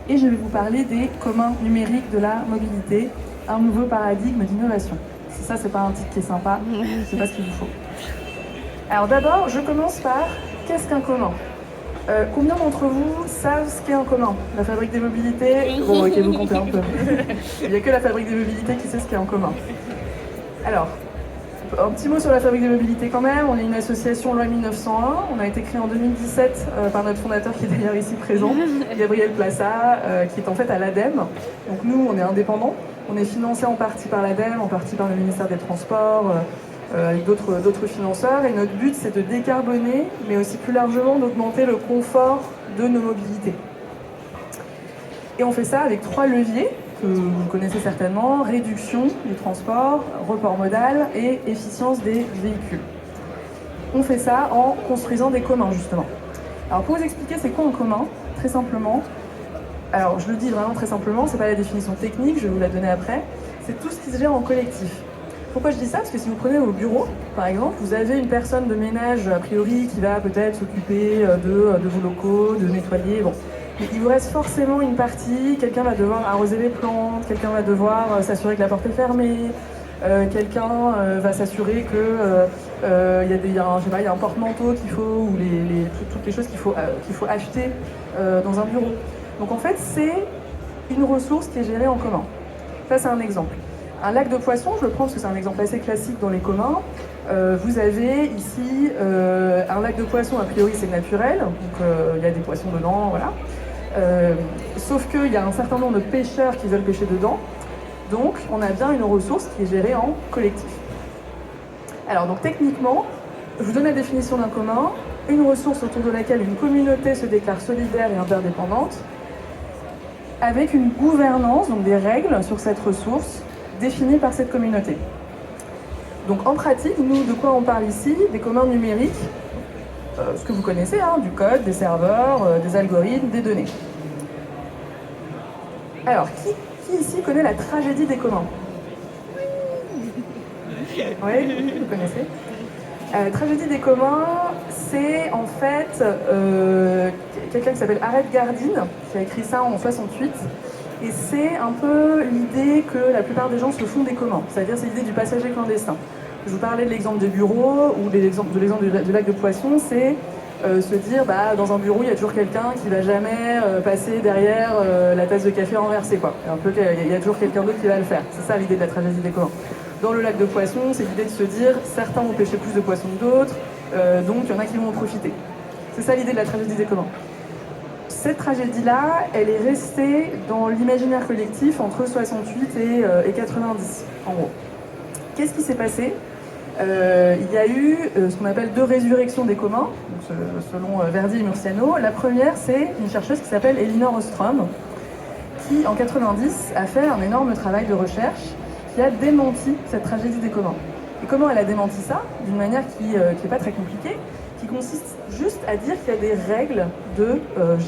et je vais vous parler des communs numériques de la mobilité, un nouveau paradigme d'innovation. Si ça, c'est pas un titre qui est sympa, je sais pas ce qu'il vous faut. Alors d'abord, je commence par qu'est-ce qu'un commun? Combien d'entre vous savent ce qu'est un commun? La fabrique des mobilités? Bon, ok, vous comptez un peu. Il n'y a que la fabrique des mobilités qui sait ce qu'est un commun. Alors, un petit mot sur la fabrique des mobilités quand même. On est une association loi 1901. On a été créé en 2017 par notre fondateur qui est d'ailleurs ici présent, Gabriel Plassa, qui est en fait à l'ADEME. Donc nous, on est indépendants. On est financé en partie par l'ADEME, en partie par le ministère des Transports, avec d'autres financeurs. Et notre but, c'est de décarboner, mais aussi plus largement d'augmenter le confort de nos mobilités. Et on fait ça avec 3 leviers que vous connaissez certainement: réduction du transport, report modal et efficience des véhicules. On fait ça en construisant des communs, justement. Alors pour vous expliquer c'est quoi un commun, très simplement, alors je le dis vraiment très simplement, c'est pas la définition technique, je vais vous la donner après, c'est tout ce qui se gère en collectif. Pourquoi je dis ça? Parce que si vous prenez vos bureaux, par exemple, vous avez une personne de ménage, a priori, qui va peut-être s'occuper de vos locaux, de nettoyer, bon. Mais il vous reste forcément une partie, quelqu'un va devoir arroser les plantes, quelqu'un va devoir s'assurer que la porte est fermée, quelqu'un va s'assurer que il y a un porte-manteau qu'il faut, ou toutes les choses qu'il faut acheter dans un bureau. Donc en fait, c'est une ressource qui est gérée en commun. Ça, c'est un exemple. Un lac de poissons, je le prends parce que c'est un exemple assez classique dans les communs. Vous avez ici un lac de poissons, a priori c'est naturel, donc il y a des poissons dedans, voilà. Sauf qu'il y a un certain nombre de pêcheurs qui veulent pêcher dedans, donc on a bien une ressource qui est gérée en collectif. Alors donc techniquement, je vous donne la définition d'un commun, une ressource autour de laquelle une communauté se déclare solidaire et interdépendante, avec une gouvernance, donc des règles sur cette ressource, définies par cette communauté. Donc en pratique, nous, de quoi on parle ici? Des communs numériques, ce que vous connaissez, hein, du code, des serveurs, des algorithmes, des données. Alors, qui ici connaît la tragédie des communs? Oui, vous connaissez. La tragédie des communs, c'est en fait quelqu'un qui s'appelle Areth Gardin, qui a écrit ça en 68. Et c'est un peu l'idée que la plupart des gens se font des communs, c'est-à-dire c'est l'idée du passager clandestin. Je vous parlais de l'exemple des bureaux ou de l'exemple du lac de poissons, c'est se dire dans un bureau il y a toujours quelqu'un qui va jamais passer derrière la tasse de café renversée, quoi. Un peu, il y a toujours quelqu'un d'autre qui va le faire. C'est ça l'idée de la tragédie des communs. Dans le lac de poissons, c'est l'idée de se dire certains vont pêcher plus de poissons que d'autres, donc il y en a qui vont en profiter. C'est ça l'idée de la tragédie des communs. Cette tragédie-là, elle est restée dans l'imaginaire collectif entre 68 et 90, en gros. Qu'est-ce qui s'est passé? Il y a eu ce qu'on appelle 2 résurrections des communs, donc selon Verdi et Murciano. La première, c'est une chercheuse qui s'appelle Elinor Ostrom, qui, en 90, a fait un énorme travail de recherche qui a démenti cette tragédie des communs. Et comment elle a démenti ça? D'une manière qui n'est pas très compliquée, qui consiste juste à dire qu'il y a des règles de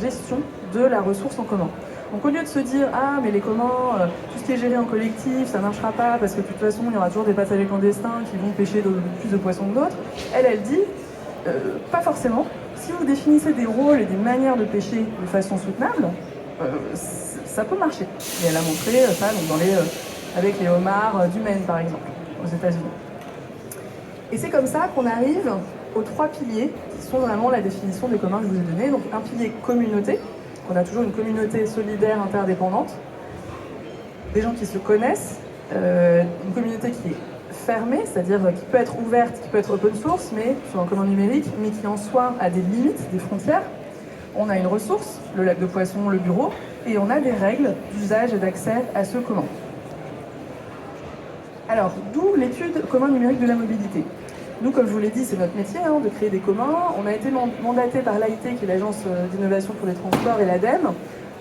gestion de la ressource en commun. Donc au lieu de se dire « Ah, mais les communs, tout ce qui est géré en collectif, ça ne marchera pas parce que de toute façon, il y aura toujours des passagers clandestins qui vont pêcher plus de poissons que d'autres », elle dit « Pas forcément. Si vous définissez des rôles et des manières de pêcher de façon soutenable, ça peut marcher. » Et elle a montré ça donc avec les homards du Maine, par exemple, aux États-Unis. Et c'est comme ça qu'on arrive aux 3 piliers qui sont vraiment la définition des communs que je vous ai donné. Donc un pilier communauté, on a toujours une communauté solidaire interdépendante, des gens qui se connaissent, une communauté qui est fermée, c'est-à-dire qui peut être ouverte, qui peut être open source, mais sur un commun numérique, mais qui en soi a des limites, des frontières. On a une ressource, le lac de poissons, le bureau, et on a des règles d'usage et d'accès à ce commun. Alors, d'où l'étude commun numérique de la mobilité. Nous, comme je vous l'ai dit, c'est notre métier de créer des communs. On a été mandaté par l'AIT, qui est l'Agence d'innovation pour les transports, et l'ADEME,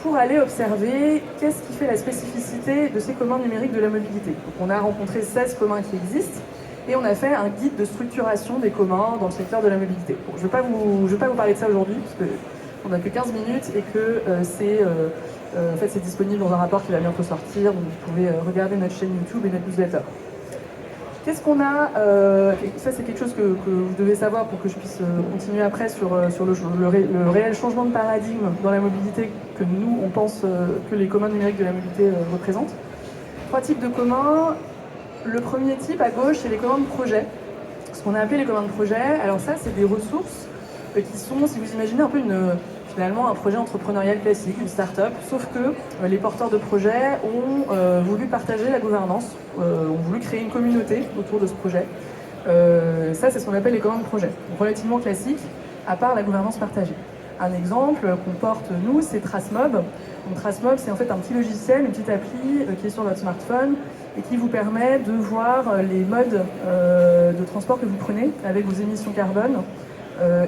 pour aller observer qu'est-ce qui fait la spécificité de ces communs numériques de la mobilité. Donc, on a rencontré 16 communs qui existent, et on a fait un guide de structuration des communs dans le secteur de la mobilité. Bon, je ne vais pas vous parler de ça aujourd'hui, parce qu'on n'a que 15 minutes, et que en fait, c'est disponible dans un rapport qui va bientôt sortir, donc vous pouvez regarder notre chaîne YouTube et notre newsletter. Qu'est-ce qu'on a ça c'est quelque chose que vous devez savoir pour que je puisse continuer après sur le réel changement de paradigme dans la mobilité que nous, on pense que les communs numériques de la mobilité représentent. 3 types de communs. Le premier type, à gauche, c'est les communs de projet. Ce qu'on a appelé les communs de projet. Alors ça, c'est des ressources qui sont, si vous imaginez, un peu finalement un projet entrepreneurial classique, une start-up, sauf que les porteurs de projets ont voulu partager la gouvernance, ont voulu créer une communauté autour de ce projet. Ça, c'est ce qu'on appelle les communs de projet. Donc, relativement classique, à part la gouvernance partagée. Un exemple qu'on porte, nous, c'est TraceMob. Donc, TraceMob, c'est en fait un petit logiciel, une petite appli qui est sur votre smartphone et qui vous permet de voir les modes de transport que vous prenez avec vos émissions carbone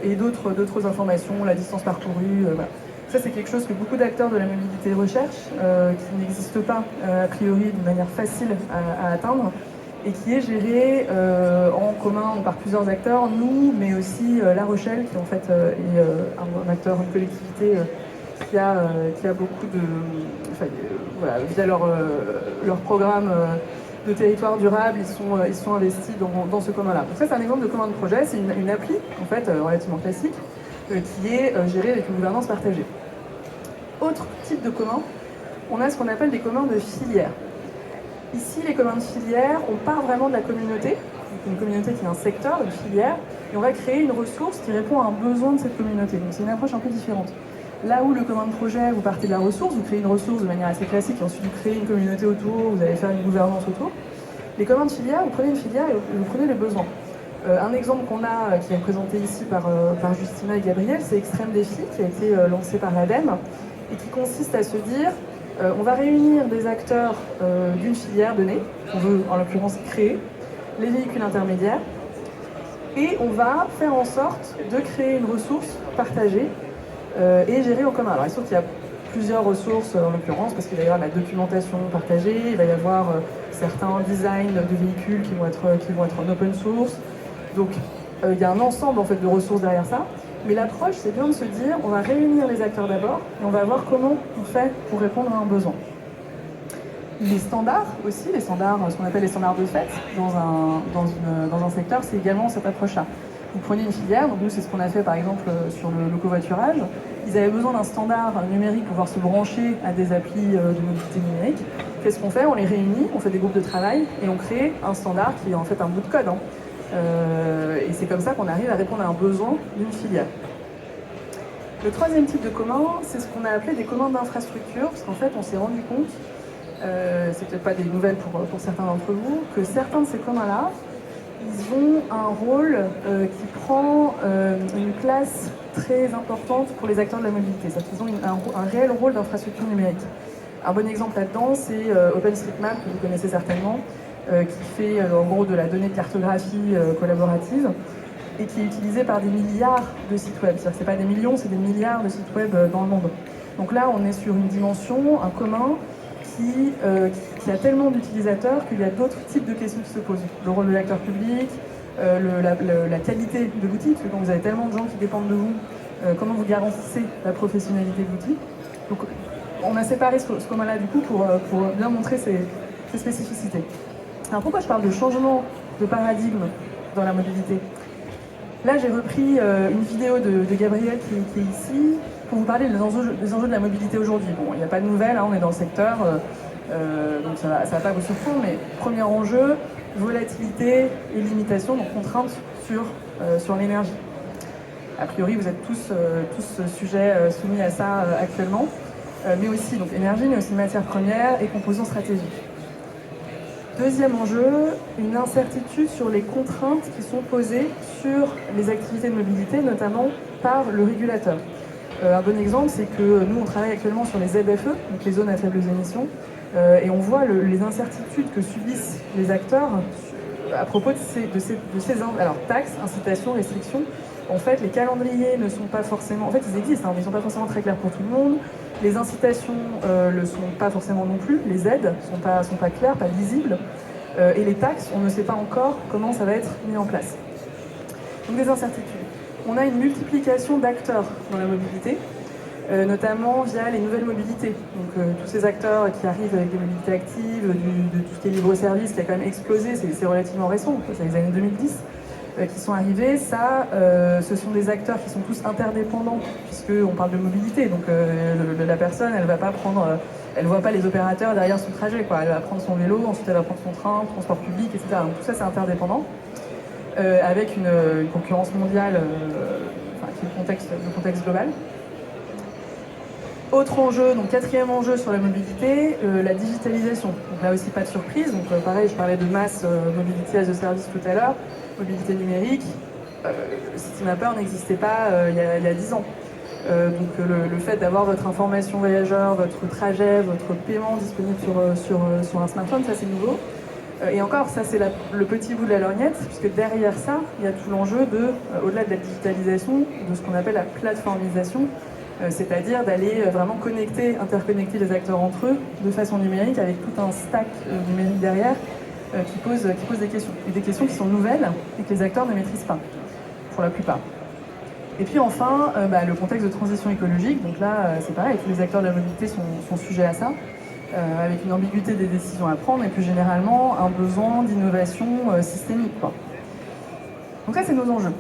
et d'autres informations, la distance parcourue. Voilà. Ça, c'est quelque chose que beaucoup d'acteurs de la mobilité recherchent, qui n'existe pas a priori d'une manière facile à atteindre et qui est géré en commun par plusieurs acteurs, nous, mais aussi La Rochelle, qui en fait est un acteur, une collectivité qui a beaucoup de... Enfin, voilà, via leur programme de territoire durable, ils sont investis dans ce commun-là. Donc ça, c'est un exemple de commun de projet, c'est une appli, en fait, relativement classique, qui est gérée avec une gouvernance partagée. Autre type de commun, on a ce qu'on appelle des communs de filière. Ici, les communs de filière, on part vraiment de la communauté, une communauté qui est un secteur, une filière, et on va créer une ressource qui répond à un besoin de cette communauté. Donc c'est une approche un peu différente. Là où le commun de projet, vous partez de la ressource, vous créez une ressource de manière assez classique, et ensuite vous créez une communauté autour, vous allez faire une gouvernance autour. Les communs de filière, vous prenez une filière et vous prenez les besoins. Un exemple qu'on a, qui est présenté ici par Justina et Gabriel, c'est Extrême Défi, qui a été lancé par l'ADEME, et qui consiste à se dire, on va réunir des acteurs d'une filière donnée, qu'on veut en l'occurrence créer, les véhicules intermédiaires, et on va faire en sorte de créer une ressource partagée et gérée en commun. Alors il se trouve qu'il y a plusieurs ressources en l'occurrence, parce qu'il va y avoir la documentation partagée, il va y avoir certains designs de véhicules qui vont être en open source. Donc il y a un ensemble en fait de ressources derrière ça. Mais l'approche, c'est bien de se dire, on va réunir les acteurs d'abord, et on va voir comment on fait pour répondre à un besoin. Les standards aussi, les standards, ce qu'on appelle les standards de fait dans un secteur, c'est également cette approche-là. Vous prenez une filière, donc nous c'est ce qu'on a fait par exemple sur le covoiturage. Ils avaient besoin d'un standard numérique pour pouvoir se brancher à des applis de mobilité numérique. Qu'est-ce qu'on fait? On les réunit, on fait des groupes de travail et on crée un standard qui est en fait un bout de code. Et c'est comme ça qu'on arrive à répondre à un besoin d'une filière. Le troisième type de commun, c'est ce qu'on a appelé des communs d'infrastructure, parce qu'en fait on s'est rendu compte, c'est peut-être pas des nouvelles pour certains d'entre vous, que certains de ces communs-là, ils ont un rôle qui prend une place très importante pour les acteurs de la mobilité. C'est-à-dire qu'ils ont un réel rôle d'infrastructure numérique. Un bon exemple là-dedans, c'est OpenStreetMap, que vous connaissez certainement, qui fait en gros de la donnée de cartographie collaborative et qui est utilisée par des milliards de sites web. C'est-à-dire que ce n'est pas des millions, c'est des milliards de sites web dans le monde. Donc là, on est sur une dimension, un commun, qui a tellement d'utilisateurs qu'il y a d'autres types de questions qui se posent. Le rôle de l'acteur public, la qualité de l'outil, parce que quand vous avez tellement de gens qui dépendent de vous, comment vous garantissez la professionnalité de l'outil. Donc on a séparé ce commun-là du coup pour bien montrer ses spécificités. Alors pourquoi je parle de changement de paradigme dans la mobilité? Là j'ai repris une vidéo de Gabriel qui est ici, pour vous parler des enjeux de la mobilité aujourd'hui. Bon, il n'y a pas de nouvelles, hein, on est dans le secteur, donc ça va pas vous surprendre, mais premier enjeu, volatilité et limitation, donc contraintes sur l'énergie. A priori, vous êtes tous sujets soumis à ça actuellement, mais aussi donc énergie, mais aussi matières premières et composants stratégiques. Deuxième enjeu, une incertitude sur les contraintes qui sont posées sur les activités de mobilité, notamment par le régulateur. Un bon exemple, c'est que nous, on travaille actuellement sur les ZFE, donc les zones à faibles émissions, et on voit les incertitudes que subissent les acteurs à propos de ces alors, taxes, incitations, restrictions. En fait, les calendriers ne sont pas forcément... En fait, ils existent, hein, mais ils ne sont pas forcément très clairs pour tout le monde. Les incitations ne le sont pas forcément non plus. Les aides ne sont pas claires, pas lisibles. Et les taxes, on ne sait pas encore comment ça va être mis en place. Donc des incertitudes. On a une multiplication d'acteurs dans la mobilité. notamment via les nouvelles mobilités. Donc tous ces acteurs qui arrivent avec des mobilités actives, de tout ce qui est libre-service qui a quand même explosé, c'est relativement récent, c'est les années 2010, qui sont arrivés. Ça, ce sont des acteurs qui sont tous interdépendants, puisqu'on parle de mobilité, donc la personne, elle va pas prendre... elle voit pas les opérateurs derrière son trajet, quoi. Elle va prendre son vélo, ensuite elle va prendre son train, transport public, etc. Donc tout ça c'est interdépendant, avec une concurrence mondiale, qui est le contexte global. Autre enjeu, donc quatrième enjeu sur la mobilité, la digitalisation. Donc là aussi pas de surprise, donc pareil, je parlais de mass mobility as a service tout à l'heure, mobilité numérique. CityMapper n'existait pas il y a 10 ans. Donc le fait d'avoir votre information voyageur, votre trajet, votre paiement disponible sur un smartphone, ça c'est nouveau. Et encore, ça c'est le petit bout de la lorgnette, puisque derrière ça, il y a tout l'enjeu au-delà de la digitalisation, de ce qu'on appelle la plateformisation, c'est-à-dire d'aller vraiment interconnecter les acteurs entre eux de façon numérique, avec tout un stack numérique derrière qui pose des questions. Et des questions qui sont nouvelles et que les acteurs ne maîtrisent pas, pour la plupart. Et puis enfin, le contexte de transition écologique. Donc là, c'est pareil, tous les acteurs de la mobilité sont sujets à ça, avec une ambiguïté des décisions à prendre et plus généralement un besoin d'innovation systémique, quoi. Donc ça, c'est nos enjeux.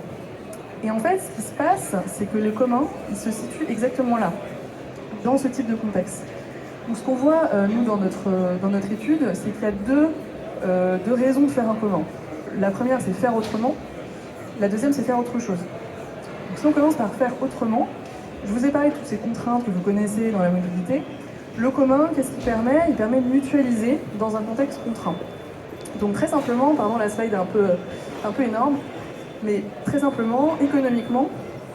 Et en fait, ce qui se passe, c'est que le commun, il se situe exactement là, dans ce type de contexte. Donc ce qu'on voit, nous, dans notre étude, c'est qu'il y a deux raisons de faire un commun. La première, c'est faire autrement. La deuxième, c'est faire autre chose. Donc si on commence par faire autrement, je vous ai parlé de toutes ces contraintes que vous connaissez dans la mobilité. Le commun, qu'est-ce qu'il permet? Il permet de mutualiser dans un contexte contraint. Donc très simplement, pardon, la slide est un peu énorme, mais très simplement, économiquement,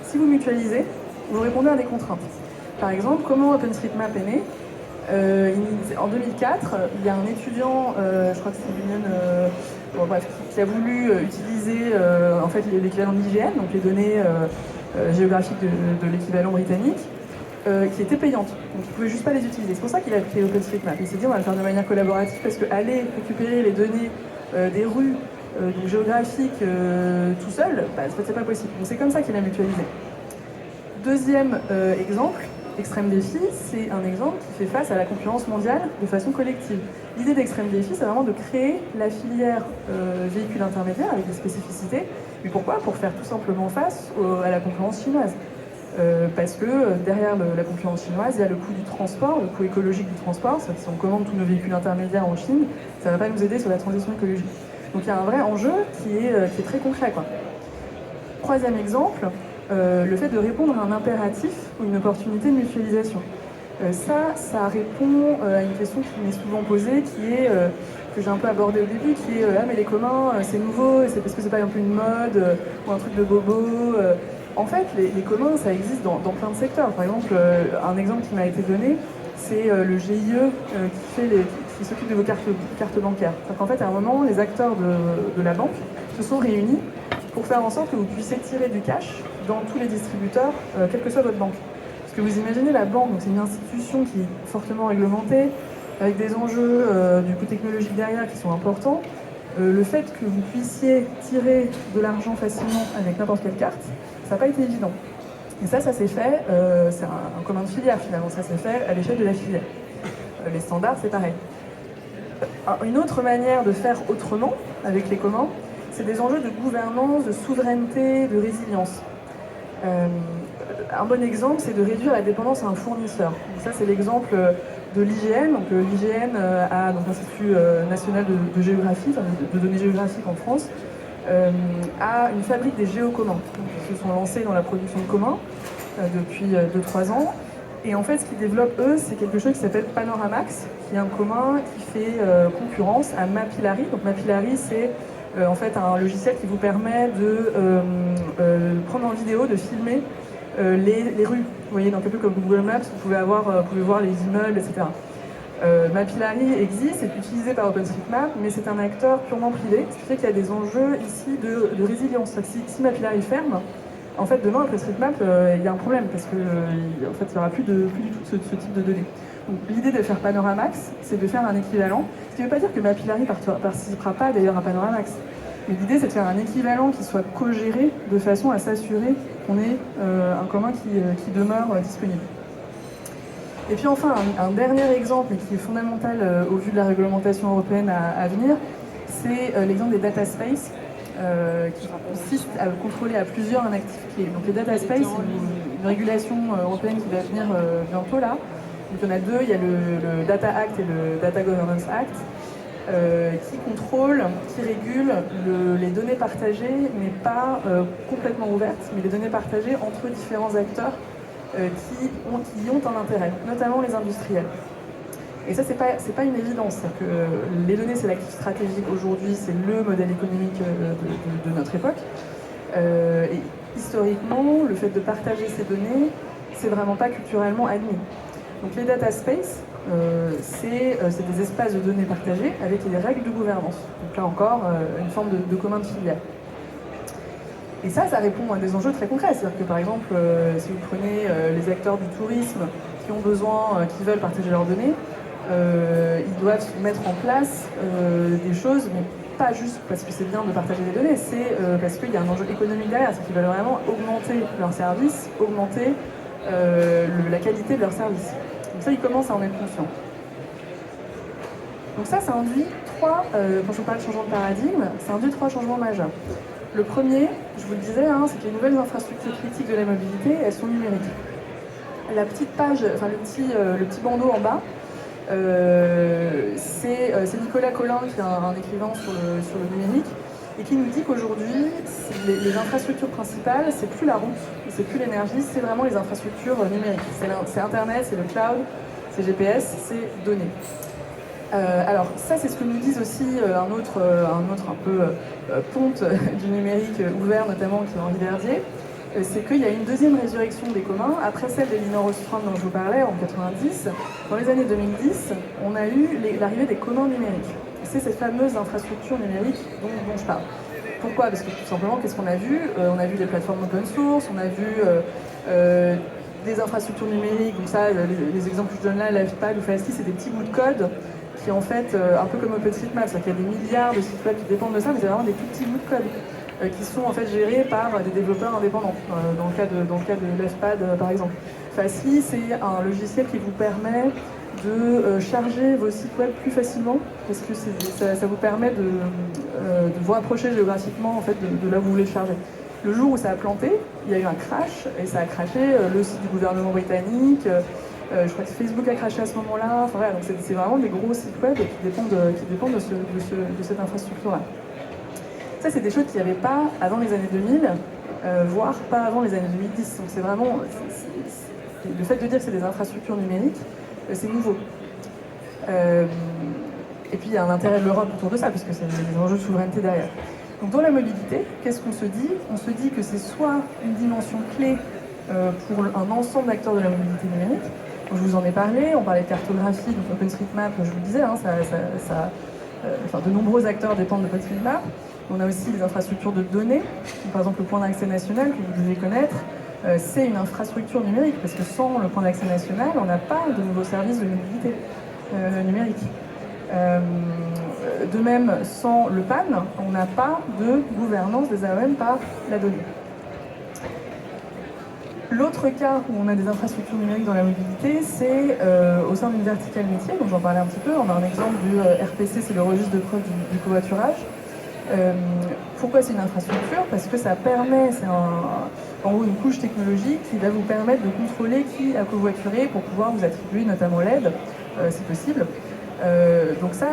si vous mutualisez, vous répondez à des contraintes. Par exemple, comment OpenStreetMap est né? En 2004, il y a un étudiant, je crois que c'est Union, qui a voulu utiliser en fait l'équivalent de l'IGN, donc les données géographiques de l'équivalent britannique, qui étaient payantes. Donc il ne pouvait juste pas les utiliser. C'est pour ça qu'il a créé OpenStreetMap. Il s'est dit on va le faire de manière collaborative parce qu'aller récupérer les données des rues donc géographiques tout seul, c'est pas possible. Donc c'est comme ça qu'il a mutualisé. Deuxième exemple, Extrême Défi, c'est un exemple qui fait face à la concurrence mondiale de façon collective. L'idée d'Extrême Défi, c'est vraiment de créer la filière véhicule intermédiaire avec des spécificités. Mais pourquoi? Pour faire tout simplement face à la concurrence chinoise. Parce que derrière la concurrence chinoise, il y a le coût du transport, le coût écologique du transport. Si on commande tous nos véhicules intermédiaires en Chine, ça ne va pas nous aider sur la transition écologique. Donc il y a un vrai enjeu qui est très concret, quoi. Troisième exemple, le fait de répondre à un impératif ou une opportunité de mutualisation. Ça répond à une question qui m'est souvent posée, qui est, que j'ai un peu abordée au début, qui est ah mais les communs c'est nouveau, c'est parce que c'est pas un peu une mode ou un truc de bobo. En fait, les communs, ça existe dans plein de secteurs. Par exemple, un exemple qui m'a été donné, c'est le GIE qui s'occupe de vos cartes bancaires. Donc en fait, à un moment, les acteurs de la banque se sont réunis pour faire en sorte que vous puissiez tirer du cash dans tous les distributeurs, quelle que soit votre banque. Parce que vous imaginez la banque, c'est une institution qui est fortement réglementée, avec des enjeux du coup technologique derrière qui sont importants. Le fait que vous puissiez tirer de l'argent facilement avec n'importe quelle carte, ça n'a pas été évident. Et ça s'est fait, c'est un commun de filière finalement, ça s'est fait à l'échelle de la filière. Les standards, c'est pareil. Une autre manière de faire autrement avec les communs, c'est des enjeux de gouvernance, de souveraineté, de résilience. Un bon exemple, c'est de réduire la dépendance à un fournisseur. Donc ça, c'est l'exemple de l'IGN. Donc l'IGN a donc l'Institut national de géographie, de données géographiques en France, a une fabrique des géocommuns. Donc, ils se sont lancés dans la production de communs depuis 2-3 ans. Et en fait, ce qu'ils développent, eux, c'est quelque chose qui s'appelle Panoramax, qui est un commun qui fait concurrence à Mapillary. Donc Mapillary, c'est en fait un logiciel qui vous permet de prendre en vidéo, de filmer les rues. Vous voyez, donc un peu comme Google Maps, vous pouvez voir les immeubles, etc. Mapillary existe, c'est utilisé par OpenStreetMap, mais c'est un acteur purement privé, ce qui fait qu'il y a des enjeux ici de résilience. Si Mapillary ferme, en fait, demain, OpenStreetMap, il y a un problème, parce que en fait, il n'y aura plus du tout ce type de données. Donc l'idée de faire Panoramax, c'est de faire un équivalent, ce qui ne veut pas dire que Mapillary ne participera pas d'ailleurs à Panoramax. Mais l'idée, c'est de faire un équivalent qui soit co-géré de façon à s'assurer qu'on ait un commun qui demeure disponible. Et puis enfin, un dernier exemple, mais qui est fondamental au vu de la réglementation européenne à venir, c'est l'exemple des data space, qui consiste à contrôler à plusieurs un actif clé. Donc les data space, c'est une régulation européenne qui va venir bientôt là. Donc il y en a deux, il y a le Data Act et le Data Governance Act, qui contrôlent, qui régulent les données partagées, mais pas complètement ouvertes, mais les données partagées entre différents acteurs qui y ont un intérêt, notamment les industriels. Et ça, c'est pas une évidence. Que les données, c'est l'actif stratégique aujourd'hui, c'est le modèle économique de notre époque. Et historiquement, le fait de partager ces données, c'est vraiment pas culturellement admis. Donc les data space, c'est des espaces de données partagés avec des règles de gouvernance. Donc là encore, une forme de commun de filière. Et ça répond à des enjeux très concrets. C'est-à-dire que par exemple, si vous prenez les acteurs du tourisme qui ont besoin, qui veulent partager leurs données, ils doivent mettre en place des choses, mais pas juste parce que c'est bien de partager des données, c'est parce qu'il y a un enjeu économique derrière, c'est qu'ils veulent vraiment augmenter leurs services, augmenter la qualité de leurs services. Donc ça, ils commencent à en être conscients. Donc ça induit quand je vous parle de changement de paradigme, ça induit trois changements majeurs. Le premier, je vous le disais, c'est que les nouvelles infrastructures critiques de la mobilité, elles sont numériques. La petite page, enfin le petit bandeau en bas, c'est Nicolas Collin, qui est un écrivain sur le numérique, et qui nous dit qu'aujourd'hui, les infrastructures principales, c'est plus la route, c'est plus l'énergie, c'est vraiment les infrastructures numériques. C'est Internet, c'est le cloud, c'est GPS, c'est données. Alors ça, c'est ce que nous disent aussi un autre ponte du numérique ouvert, notamment, qui est Henri Verdier. C'est qu'il y a une deuxième résurrection des communs, après celle d'Elinor Ostrom dont je vous parlais en 90. Dans les années 2010, on a eu l'arrivée des communs numériques. C'est cette fameuse infrastructure numérique dont je parle. Pourquoi? Parce que tout simplement, qu'est-ce qu'on a vu? On a vu des plateformes open source, on a vu des infrastructures numériques. Donc ça, les exemples que je donne là, Lifepad ou Fastly, c'est des petits bouts de code qui en fait, un peu comme OpenStreetMap, c'est-à-dire qu'il y a des milliards de sites web qui dépendent de ça, mais c'est vraiment des tout petits bouts de code qui sont en fait gérés par des développeurs indépendants, dans le cas de Lifepad par exemple. Fastly, c'est un logiciel qui vous permet de charger vos sites web plus facilement, parce que ça vous permet de vous rapprocher géographiquement en fait, de là où vous voulez le charger. Le jour où ça a planté, il y a eu un crash, et ça a crashé le site du gouvernement britannique, je crois que Facebook a crashé à ce moment-là, enfin, voilà, donc c'est vraiment des gros sites web qui dépendent de cette infrastructure-là. Ça, c'est des choses qu'il n'y avait pas avant les années 2000, voire pas avant les années 2010. Donc c'est vraiment... le fait de dire que c'est des infrastructures numériques, c'est nouveau. Et puis il y a un intérêt de l'Europe autour de ça, puisque c'est des enjeux de souveraineté derrière. Donc dans la mobilité, qu'est-ce qu'on se dit? On se dit que c'est soit une dimension clé pour un ensemble d'acteurs de la mobilité numérique. Donc, je vous en ai parlé, on parlait de cartographie, donc OpenStreetMap, je vous le disais, de nombreux acteurs dépendent d'OpenStreetMap. On a aussi des infrastructures de données, donc, par exemple le point d'accès national que vous devez connaître, c'est une infrastructure numérique, parce que sans le point d'accès national, on n'a pas de nouveaux services de mobilité numérique. De même, sans le PAN, on n'a pas de gouvernance des AEM par la donnée. L'autre cas où on a des infrastructures numériques dans la mobilité, c'est au sein d'une verticale métier, donc j'en parlais un petit peu, on a un exemple du RPC, c'est le registre de preuve du covoiturage. Pourquoi c'est une infrastructure? Parce que ça permet, en gros une couche technologique qui va vous permettre de contrôler qui a covoituré pour pouvoir vous attribuer notamment l'aide, si possible. Donc ça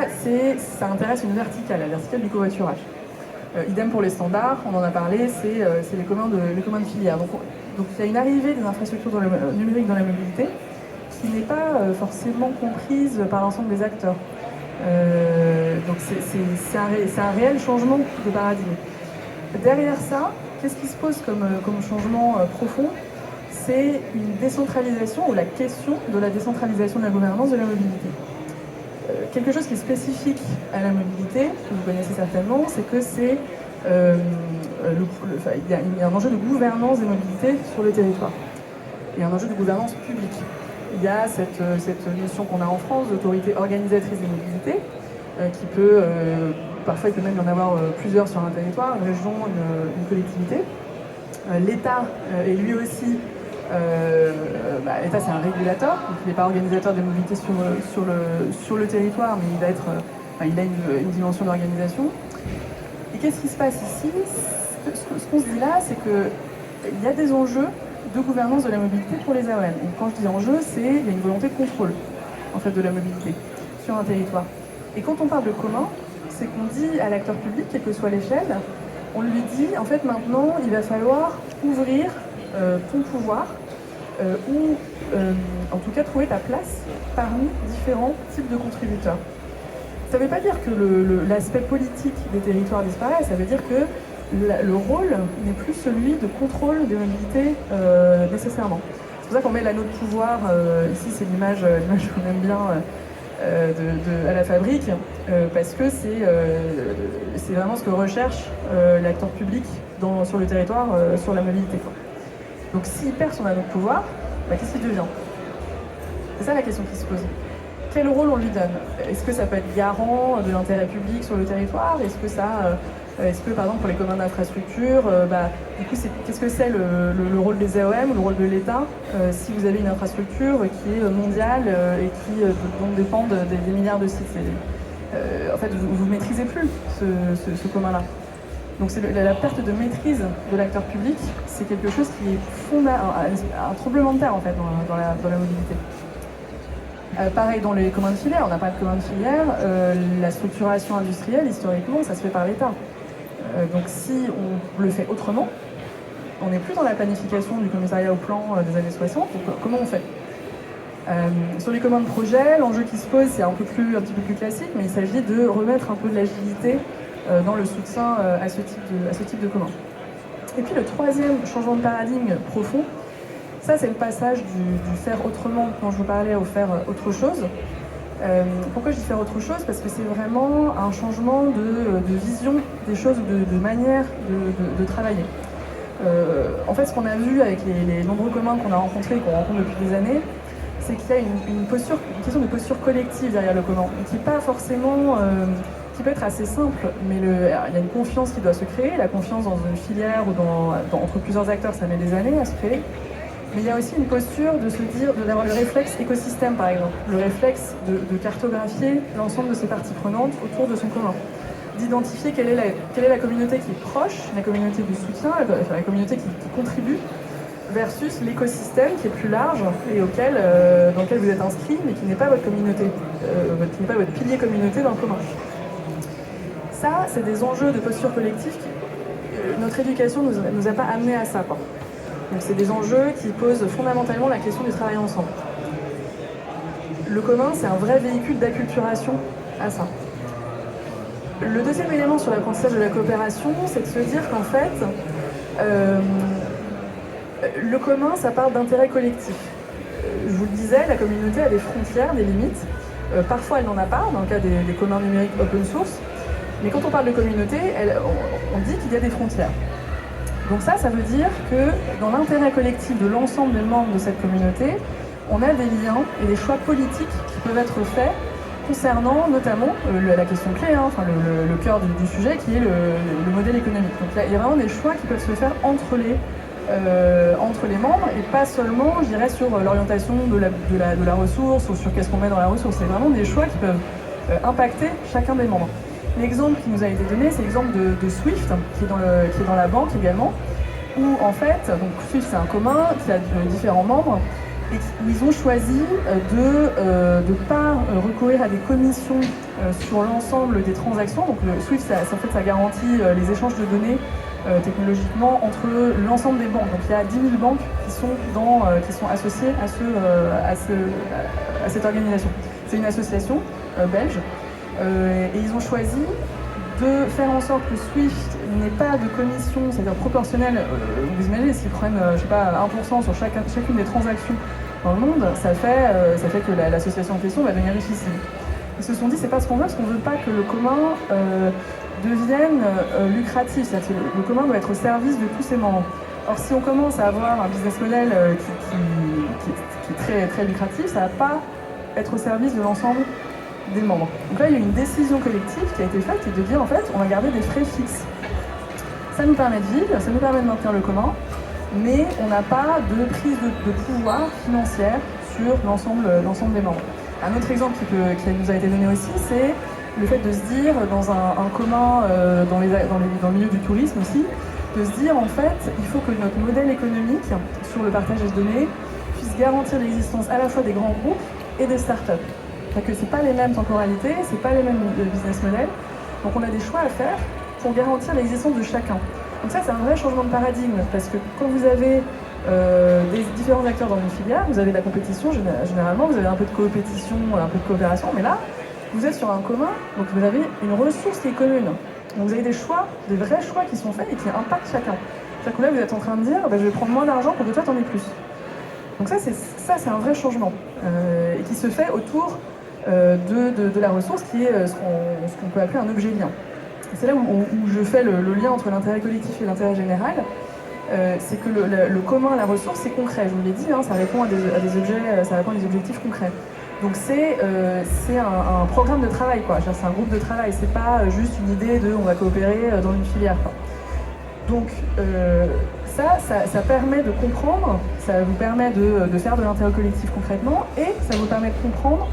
intéresse une verticale, la verticale du covoiturage. Idem pour les standards, on en a parlé, c'est les communs de filière. Donc il y a une arrivée des infrastructures numériques dans la mobilité qui n'est pas forcément comprise par l'ensemble des acteurs. Donc c'est un réel changement de paradigme. Derrière ça, qu'est-ce qui se pose comme changement profond? C'est une décentralisation, ou la question de la décentralisation de la gouvernance de la mobilité. Quelque chose qui est spécifique à la mobilité, que vous connaissez certainement, c'est que il y a un enjeu de gouvernance des mobilités sur le territoire. Il y a un enjeu de gouvernance publique. Il y a cette notion qu'on a en France d'autorité organisatrice des mobilités, qui peut, parfois il peut même y en avoir plusieurs sur un territoire, une région, une collectivité. L'État est lui aussi L'État, c'est un régulateur, donc il n'est pas organisateur des mobilités sur le territoire, mais il a une dimension d'organisation. Et qu'est-ce qui se passe ici? Ce qu'on se dit là, c'est qu'il y a des enjeux de gouvernance de la mobilité pour les AOM. Et quand je dis enjeu, il y a une volonté de contrôle en fait, de la mobilité sur un territoire. Et quand on parle de commun, c'est qu'on dit à l'acteur public, quelle que soit l'échelle, on lui dit, en fait, maintenant, il va falloir ouvrir ton pouvoir ou, en tout cas, trouver ta place parmi différents types de contributeurs. Ça ne veut pas dire que l'aspect politique des territoires disparaît, ça veut dire que le rôle n'est plus celui de contrôle des mobilités nécessairement. C'est pour ça qu'on met l'anneau de pouvoir, ici c'est l'image qu'on aime bien à la fabrique, parce que c'est vraiment ce que recherche l'acteur public sur le territoire, sur la mobilité. Donc s'il perd son anneau de pouvoir, qu'est-ce qu'il devient? C'est ça la question qui se pose. Quel rôle on lui donne? Est-ce que ça peut être garant de l'intérêt public sur le territoire? Est-ce que, par exemple, pour les communs d'infrastructure, du coup, qu'est-ce que c'est le rôle des AOM ou le rôle de l'État si vous avez une infrastructure qui est mondiale et dont dépendent des milliards de sites? En fait, vous ne maîtrisez plus ce commun-là. Donc la perte de maîtrise de l'acteur public, c'est quelque chose qui est un tremblement de terre, en fait, dans la mobilité. Pareil dans les communs de filière, on n'a pas de communs de filière, la structuration industrielle, historiquement, ça se fait par l'État. Donc si on le fait autrement, on n'est plus dans la planification du commissariat au plan des années 60, donc comment on fait? Sur les communs de projet, l'enjeu qui se pose, c'est un petit peu plus classique, mais il s'agit de remettre un peu de l'agilité dans le soutien à ce type de commun. Et puis le troisième changement de paradigme profond, ça, c'est le passage du faire autrement, quand je vous parlais, au faire autre chose. Pourquoi je dis faire autre chose? Parce que c'est vraiment un changement de vision des choses, de manière de travailler. En fait, ce qu'on a vu avec les nombreux communs qu'on a rencontrés et qu'on rencontre depuis des années, c'est qu'il y a une question de posture collective derrière le commun, qui n'est pas forcément... qui peut être assez simple, mais il y a une confiance qui doit se créer. La confiance dans une filière ou entre plusieurs acteurs, ça met des années à se créer. Mais il y a aussi une posture de se dire, d'avoir le réflexe écosystème par exemple, le réflexe de cartographier l'ensemble de ses parties prenantes autour de son commun, d'identifier quelle est la communauté qui est proche, la communauté du soutien, la communauté qui contribue, versus l'écosystème qui est plus large et dans lequel vous êtes inscrit, mais qui n'est pas votre communauté, qui n'est pas votre pilier communauté dans le commun. Ça, c'est des enjeux de posture collective notre éducation nous a pas amené à ça, quoi. Donc c'est des enjeux qui posent fondamentalement la question du travail ensemble. Le commun, c'est un vrai véhicule d'acculturation à ça. Le deuxième élément sur l'apprentissage de la coopération, c'est de se dire qu'en fait, le commun, ça part d'intérêts collectifs. Je vous le disais, la communauté a des frontières, des limites. Parfois, elle n'en a pas, dans le cas des communs numériques open source. Mais quand on parle de communauté, on dit qu'il y a des frontières. Donc ça veut dire que dans l'intérêt collectif de l'ensemble des membres de cette communauté, on a des liens et des choix politiques qui peuvent être faits concernant notamment la question clé, le cœur du sujet, qui est le modèle économique. Donc il y a vraiment des choix qui peuvent se faire entre les membres et pas seulement, je dirais, sur l'orientation de la ressource ou sur qu'est-ce qu'on met dans la ressource. C'est vraiment des choix qui peuvent impacter chacun des membres. L'exemple qui nous a été donné, c'est l'exemple de Swift, qui est dans la banque également, où en fait, donc Swift c'est un commun qui a différents membres, et ils ont choisi de ne pas recourir à des commissions sur l'ensemble des transactions. Donc Swift, ça garantit les échanges de données technologiquement entre l'ensemble des banques. Donc il y a 10 000 banques qui sont associées à cette organisation. C'est une association belge. Et ils ont choisi de faire en sorte que Swift n'ait pas de commission, c'est-à-dire proportionnelle. Vous imaginez, s'ils prennent, 1% sur chacune des transactions dans le monde, ça fait que l'association en question va devenir richissime. Ils se sont dit, c'est pas ce qu'on veut, parce qu'on veut pas que le commun devienne lucratif. C'est-à-dire que le commun doit être au service de tous ses membres. Or, si on commence à avoir un business model qui est très, très lucratif, ça va pas être au service de l'ensemble des membres. Donc là, il y a une décision collective qui a été faite, qui est de dire, en fait, on va garder des frais fixes. Ça nous permet de vivre, ça nous permet de maintenir le commun, mais on n'a pas de prise de pouvoir financière sur l'ensemble des membres. Un autre exemple qui nous a été donné aussi, c'est le fait de se dire, dans un commun dans le milieu du tourisme aussi, de se dire en fait, il faut que notre modèle économique sur le partage des données puisse garantir l'existence à la fois des grands groupes et des startups. C'est-à-dire que ce n'est pas les mêmes temporalités, ce n'est pas les mêmes business models, donc on a des choix à faire pour garantir l'existence de chacun. Donc ça, c'est un vrai changement de paradigme, parce que quand vous avez des différents acteurs dans une filière, vous avez de la compétition, généralement, vous avez un peu de coopétition, un peu de coopération, mais là, vous êtes sur un commun, donc vous avez une ressource qui est commune. Donc vous avez des choix, des vrais choix qui sont faits et qui impactent chacun. C'est-à-dire que là, vous êtes en train de dire, je vais prendre moins d'argent pour que toi, t'en aies plus. Donc ça, c'est un vrai changement, et qui se fait autour de la ressource qui est ce qu'on peut appeler un objet lien. C'est là où je fais le lien entre l'intérêt collectif et l'intérêt général. C'est que le commun, la ressource, c'est concret. Je vous l'ai dit, hein, ça répond à des objets, ça répond à des objectifs concrets. Donc c'est un programme de travail, quoi. C'est un groupe de travail. C'est pas juste une idée de on va coopérer dans une filière, quoi. Donc ça permet de comprendre, ça vous permet de faire de l'intérêt collectif concrètement, et ça vous permet de comprendre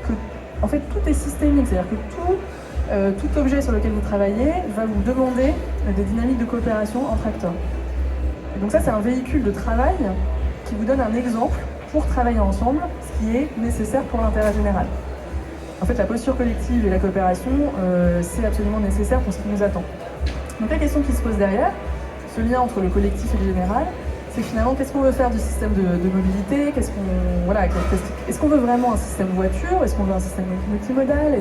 que en fait tout est systémique, c'est-à-dire que tout objet sur lequel vous travaillez va vous demander des dynamiques de coopération entre acteurs. Et donc ça, c'est un véhicule de travail qui vous donne un exemple pour travailler ensemble, ce qui est nécessaire pour l'intérêt général. En fait, la posture collective et la coopération, c'est absolument nécessaire pour ce qui nous attend. Donc la question qui se pose derrière, ce lien entre le collectif et le général, c'est finalement qu'est-ce qu'on veut faire du système de mobilité, est-ce qu'on veut vraiment un système voiture, est-ce qu'on veut un système multimodal,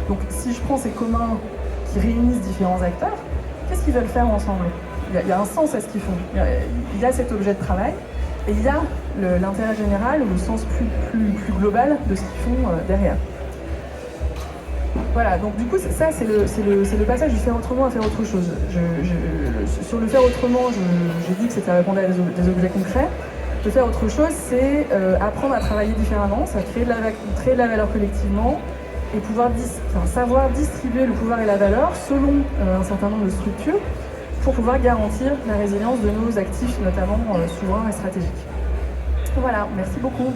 donc si je prends ces communs qui réunissent différents acteurs, qu'est-ce qu'ils veulent faire ensemble ? Il y a un sens à ce qu'ils font. Il y a cet objet de travail et il y a l'intérêt général ou le sens plus global de ce qu'ils font derrière. Voilà, donc du coup, ça c'est le passage du faire autrement à faire autre chose. Sur le faire autrement, j'ai dit que c'était répondre à des objets concrets. Le faire autre chose, c'est apprendre à travailler différemment, ça créer de la valeur collectivement et pouvoir savoir distribuer le pouvoir et la valeur selon un certain nombre de structures pour pouvoir garantir la résilience de nos actifs, notamment souverains et stratégiques. Voilà, merci beaucoup.